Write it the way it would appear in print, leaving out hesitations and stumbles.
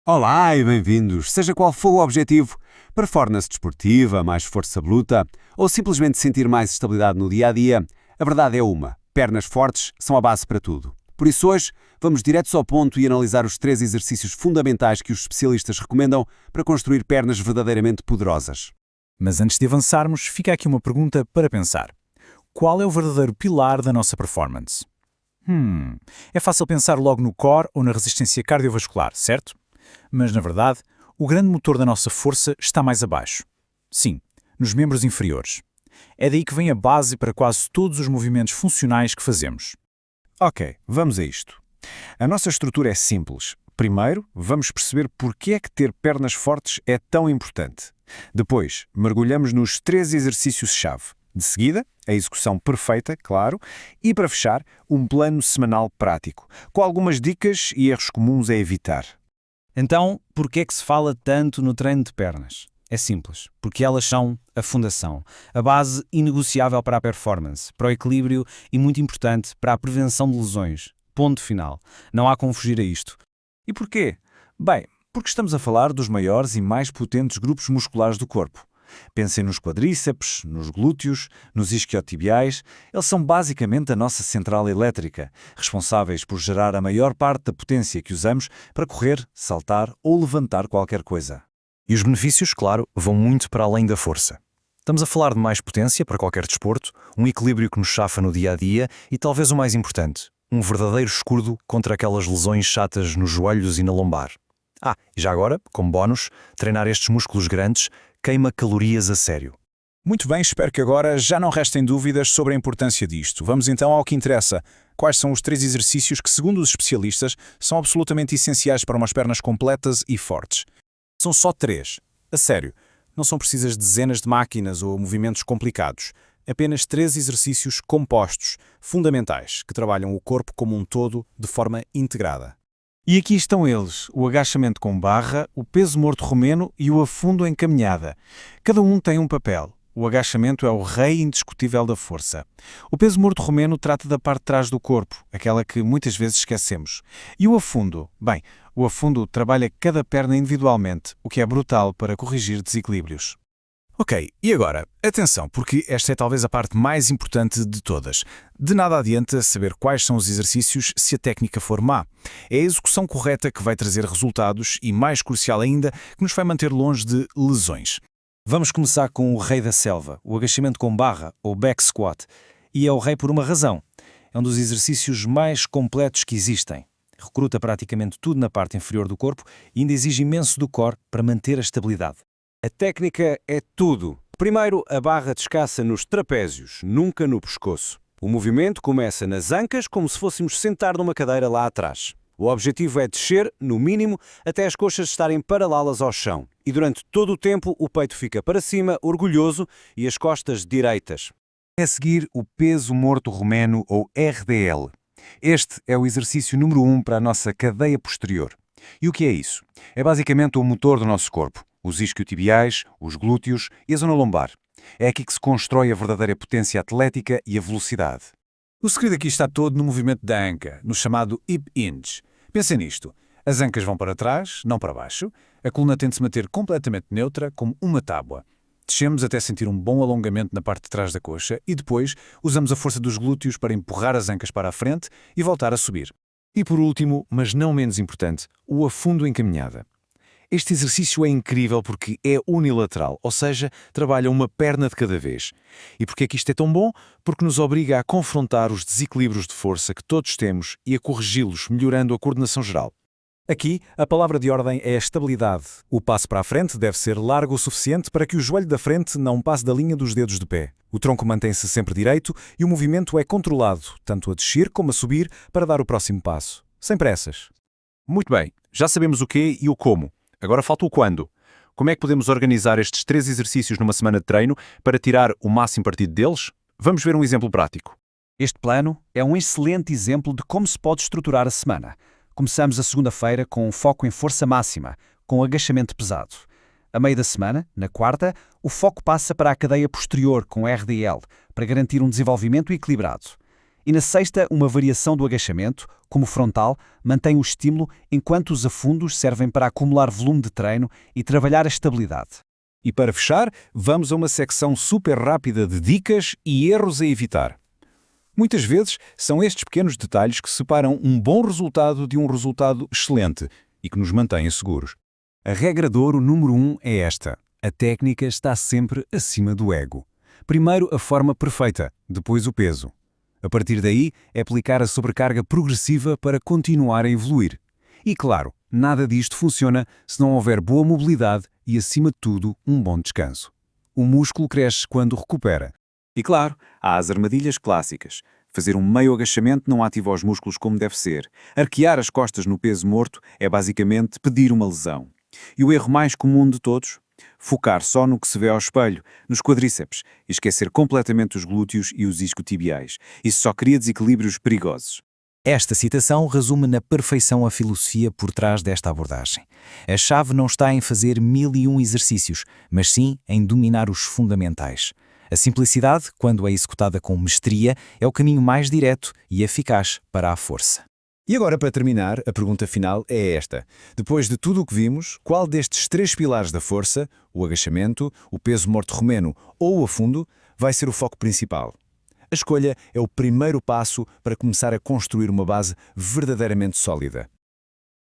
Olá e bem-vindos! Seja qual for o objetivo, performance desportiva, mais força bruta ou simplesmente sentir mais estabilidade no dia-a-dia, a verdade é uma: pernas fortes são a base para tudo. Por isso hoje, vamos diretos ao ponto e analisar os 3 exercícios fundamentais que os especialistas recomendam para construir pernas verdadeiramente poderosas. Mas antes de avançarmos, fica aqui uma pergunta para pensar. Qual é o verdadeiro pilar da nossa performance? É fácil pensar logo no core ou na resistência cardiovascular, certo? Mas, na verdade, o grande motor da nossa força está mais abaixo. Sim, nos membros inferiores. É daí que vem a base para quase todos os movimentos funcionais que fazemos. Ok, vamos a isto. A nossa estrutura é simples. Primeiro, vamos perceber porque é que ter pernas fortes é tão importante. Depois, mergulhamos nos 3 exercícios-chave. De seguida, a execução perfeita, claro, e para fechar, um plano semanal prático, com algumas dicas e erros comuns a evitar. Então, por que é que se fala tanto no treino de pernas? É simples, porque elas são a fundação, a base inegociável para a performance, para o equilíbrio e, muito importante, para a prevenção de lesões. Ponto final. Não há como fugir a isto. E porquê? Bem, porque estamos a falar dos maiores e mais potentes grupos musculares do corpo. Pensem nos quadríceps, nos glúteos, nos isquiotibiais. Eles são basicamente a nossa central elétrica, responsáveis por gerar a maior parte da potência que usamos para correr, saltar ou levantar qualquer coisa. E os benefícios, claro, vão muito para além da força. Estamos a falar de mais potência para qualquer desporto, um equilíbrio que nos chafa no dia-a-dia e, talvez o mais importante, um verdadeiro escudo contra aquelas lesões chatas nos joelhos e na lombar. E já agora, como bónus, treinar estes músculos grandes queima calorias a sério. Muito bem, espero que agora já não restem dúvidas sobre a importância disto. Vamos então ao que interessa. Quais são os 3 exercícios que, segundo os especialistas, são absolutamente essenciais para umas pernas completas e fortes? São só 3. A sério, não são precisas dezenas de máquinas ou movimentos complicados. Apenas 3 exercícios compostos, fundamentais, que trabalham o corpo como um todo de forma integrada. E aqui estão eles, o agachamento com barra, o peso morto romeno e o afundo em caminhada. Cada um tem um papel. O agachamento é o rei indiscutível da força. O peso morto romeno trata da parte de trás do corpo, aquela que muitas vezes esquecemos. E o afundo? Bem, o afundo trabalha cada perna individualmente, o que é brutal para corrigir desequilíbrios. Ok, e agora, atenção, porque esta é talvez a parte mais importante de todas. De nada adianta saber quais são os exercícios se a técnica for má. É a execução correta que vai trazer resultados e, mais crucial ainda, que nos vai manter longe de lesões. Vamos começar com o rei da selva, o agachamento com barra, ou back squat. E é o rei por uma razão. É um dos exercícios mais completos que existem. Recruta praticamente tudo na parte inferior do corpo e ainda exige imenso do core para manter a estabilidade. A técnica é tudo. Primeiro, a barra descansa nos trapézios, nunca no pescoço. O movimento começa nas ancas como se fôssemos sentar numa cadeira lá atrás. O objetivo é descer, no mínimo, até as coxas estarem paralelas ao chão. E durante todo o tempo o peito fica para cima, orgulhoso, e as costas direitas. A seguir, o peso morto romeno ou RDL. Este é o exercício número 1 para a nossa cadeia posterior. E o que é isso? É basicamente o motor do nosso corpo. Os isquiotibiais, os glúteos e a zona lombar. É aqui que se constrói a verdadeira potência atlética e a velocidade. O segredo aqui está todo no movimento da anca, no chamado hip hinge. Pensem nisto. As ancas vão para trás, não para baixo. A coluna tem de se manter completamente neutra, como uma tábua. Descemos até sentir um bom alongamento na parte de trás da coxa e depois usamos a força dos glúteos para empurrar as ancas para a frente e voltar a subir. E por último, mas não menos importante, o afundo em caminhada. Este exercício é incrível porque é unilateral, ou seja, trabalha uma perna de cada vez. E porquê é que isto é tão bom? Porque nos obriga a confrontar os desequilíbrios de força que todos temos e a corrigi-los, melhorando a coordenação geral. Aqui, a palavra de ordem é a estabilidade. O passo para a frente deve ser largo o suficiente para que o joelho da frente não passe da linha dos dedos de pé. O tronco mantém-se sempre direito e o movimento é controlado, tanto a descer como a subir, para dar o próximo passo. Sem pressas. Muito bem, já sabemos o quê e o como. Agora falta o quando. Como é que podemos organizar estes 3 exercícios numa semana de treino para tirar o máximo partido deles? Vamos ver um exemplo prático. Este plano é um excelente exemplo de como se pode estruturar a semana. Começamos a segunda-feira com um foco em força máxima, com agachamento pesado. A meio da semana, na quarta, o foco passa para a cadeia posterior com RDL, para garantir um desenvolvimento equilibrado. E na sexta, uma variação do agachamento, como o frontal, mantém o estímulo, enquanto os afundos servem para acumular volume de treino e trabalhar a estabilidade. E para fechar, vamos a uma secção super rápida de dicas e erros a evitar. Muitas vezes são estes pequenos detalhes que separam um bom resultado de um resultado excelente e que nos mantêm seguros. A regra de ouro número 1 é esta. A técnica está sempre acima do ego. Primeiro a forma perfeita, depois o peso. A partir daí, é aplicar a sobrecarga progressiva para continuar a evoluir. E claro, nada disto funciona se não houver boa mobilidade e, acima de tudo, um bom descanso. O músculo cresce quando recupera. E claro, há as armadilhas clássicas. Fazer um meio agachamento não ativa os músculos como deve ser. Arquear as costas no peso morto é basicamente pedir uma lesão. E o erro mais comum de todos? Focar só no que se vê ao espelho, nos quadríceps, e esquecer completamente os glúteos e os isquiotibiais. Isso só cria desequilíbrios perigosos. Esta citação resume na perfeição a filosofia por trás desta abordagem. A chave não está em fazer 1001 exercícios, mas sim em dominar os fundamentais. A simplicidade, quando é executada com mestria, é o caminho mais direto e eficaz para a força. E agora, para terminar, a pergunta final é esta. Depois de tudo o que vimos, qual destes 3 pilares da força, o agachamento, o peso morto romeno ou o afundo, vai ser o foco principal? A escolha é o primeiro passo para começar a construir uma base verdadeiramente sólida.